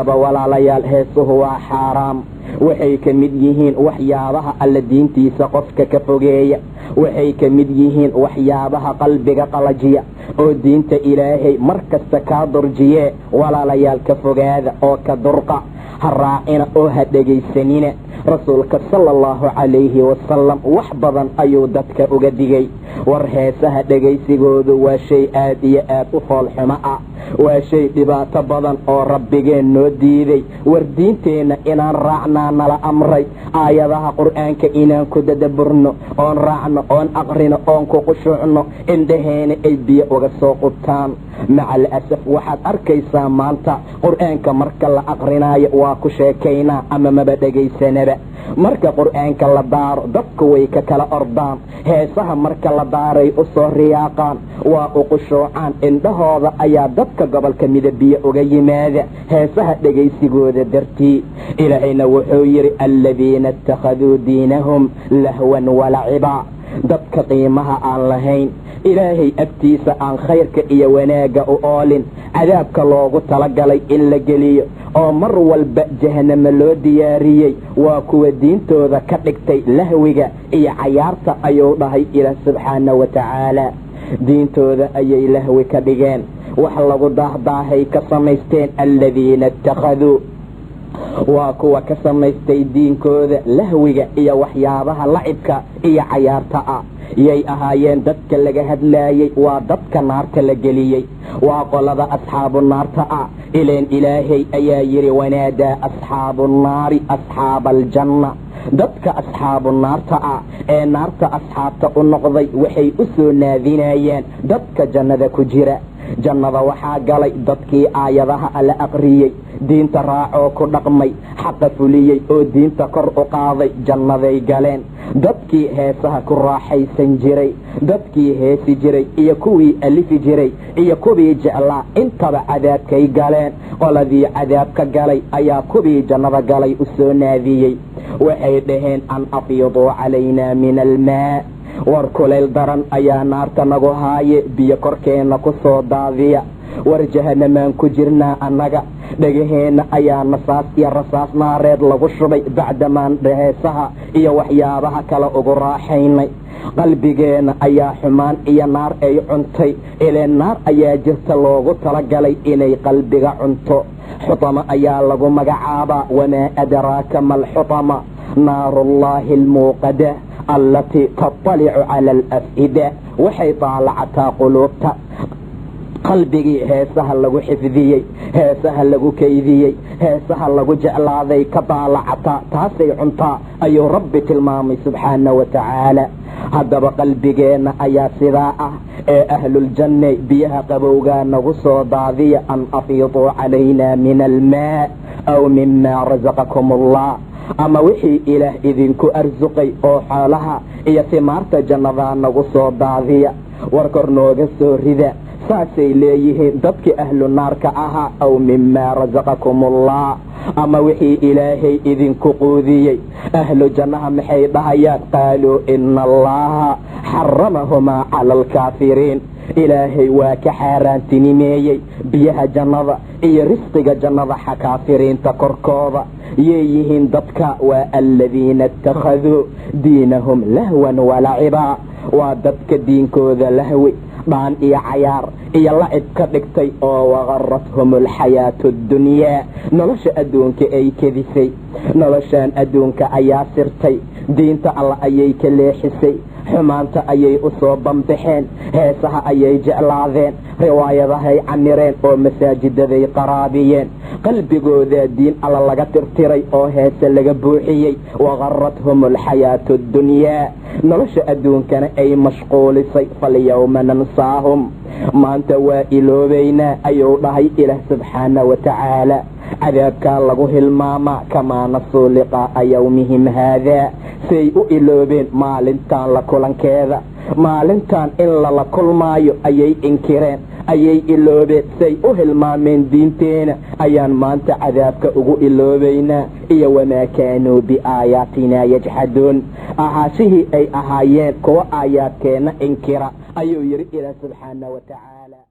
walaalayaal heesuhu waa xaaraam. waxay ka mid yihiin waxyaabaha alla diintiisa qofka ka fogeeya. waxay ka mid yihiin waxyaabaha qalbiga qalajiya oo diinta ilaahay markasta kaa durjiye. walaalayaal ka fogaada oo ka durqa, ha raacina oo ha dhegaysanina. rasuulka sallallahu calayhi wasallam wax badan ayuu dadka uga digay. war heesaha dhegaysigoodu waa shay aad iyo aad u foolxumo ah, waa shay dhibaato badan oo rabbigeen noo diiday. war diinteenna inaan raacnaa nala amray. aayadaha qur'aanka inaan ku dadaburno, oon raacno, oon aqrino, oon ku qushuucno, indhaheena ay biyo uga soo qubtaan. maca alasaf waxaad arkaysaa maanta qur'aanka marka la aqrinaayo waa ku sheekaynaa ama maba dhegaysanaba. marka qur'aanka la daaro dadku way ka kala ordaan. heesaha marka la daaray u soo riyaaqaan, waa u qushuucaan. indhahooda ayaa dadka gobolka midabiyo uga yimaada heesaha dhegaysigooda dartii. ilaahayna wuxuu yidhi aladiina ittakhaduu diinahum lahwan walaciba. dadka qiimaha aan lahayn, ilaahay agtiisa aan khayrka iyo wanaagga u oolin, cadaabka loogu talagalay in la geliyo oo mar walba jahanamo loo diyaariyey, waa kuwa diintooda ka dhigtay lahwiga iyo cayaarta ayuu dhahay ilaah subxaana wa tacaala. diintooda ayay lahwi ka dhigeen, wax lagu daahdaahay ka samaysteen. aladiina ittakhaduu waa kuwa ka samaystay diinkooda lahwiga iyo waxyaabaha lacibka iyo cayaarta ah. yay ahaayeen dadka laga hadlaayey, waa dadka naarta la geliyey, waa qolada asxaabu naarta ah. ileen ilaahay ayaa yidhi wanaadaa asxaabu nnaari asxaaba aljanna. dadka asxaabu naarta ah ee naarta asxaabta u noqday waxay u soo naadinayaan dadka jannada ku jira. jannada waxaa galay dadkii aayadaha alla aqriyey, diinta raacoo ku dhaqmay, xaqa fuliyey oo diinta kor u qaaday. jannaday galeen. dadkii heesaha ku raaxaysan jiray, dadkii heesi jiray iyo kuwii alifi jiray iyo kuwii jeclaa intaba cadaabkay galeen. qoladii cadaabka galay ayaa kuwii jannada galay u soo naadiyey. waxay dhaheen an afiduu calaynaa min almaa. war kulayl daran ayaa naarta nagu haaye, biyo korkeenna ku soo daadiya. war jahanamaan ku jirnaa annaga, dhegaheenna ayaa nasaas iyo rasaas naareed lagu shubay bacdamaan heesaha iyo waxyaabaha kale ugu raaxaynay. qalbigeenna ayaa xumaan iyo naar ay cuntay. ileen naar ayaa jirta loogu talagalay inay qalbiga cunto. xutama ayaa lagu magacaabaa. wamaa adraaka ma alxutama naarullaahi almuuqada allatii tattalicu cala alaf'ida. waxay daalacataa quluubta. qalbigii heesaha lagu xifdiyey, heesaha lagu kaydiyey, heesaha lagu jeclaaday ka daalacataa, taasay cuntaa ayuu rabbi tilmaamay subxaana wa tacaala. haddaba qalbigeenna ayaa sidaa ah ee ahluljanne biyaha qabowgaa nagu soo daadiya. an afiiduu calaynaa min almaa aw mimaa rasaqakum allah. ama wixii ilaah idinku arsuqay oo xoolaha iyo timaarta jannadaa nagu soo daadiya. war kor nooga soo rida. saasay leeyihiin dadkii ahlu naarka ahaa. aw mimaa rasaqakum allah. ama wixii ilaahay idinku quudiyey. ahlu jannaha maxay dhahayaan? qaaluu ina allaha xaramahumaa cala alkaafiriin. ilaahay waa ka xaaraantinimeeyey biyaha jannada iyo risqiga jannada kaafiriinta korkooda. yeeyihiin dadka waa aladiina ittakhaduu diinahum lahwan walaciba. waa dadka diinkooda lahwi, dhaan iyo cayaar iyo lacib ka dhigtay oo waqarathum alxayaatu addunyaa. nolosha adduunka ay kedisay. noloshaan adduunka ayaa sirtay. diinta alla ayay ka leexisay. xumaanta ayay u soo bambaxeen. heesaha ayay jeclaadeen. riwaayadahay camireen oo masaajidaday qaraabiyeen. qalbigooda diin alla laga tirtiray oo heese laga buuxiyey. waqarathum alxayaatu addunyaa. nolosha adduunkana ay mashquulisay. falyawma nansaahum. maanta waa iloobaynaa ayuu dhahay ilaah subxaana wa tacaala. cadaabkaa lagu hilmaamaa. kamaa nasuu liqaa'a yawmihim haadaa. say u iloobeen maalintaan la kulankeeda. maalintaan in lala kulmaayo ayay inkireen, ayay iloobeen. say u hilmaameen diinteena ayaan maanta cadaabka ugu iloobaynaa. iyo wamaa kaanuu biaayaatinaa yajxaduun. ahaashihii ay ahaayeen kuwa aayaadkeenna inkira ayuu yidhi ilaah subxaana wa tacaala.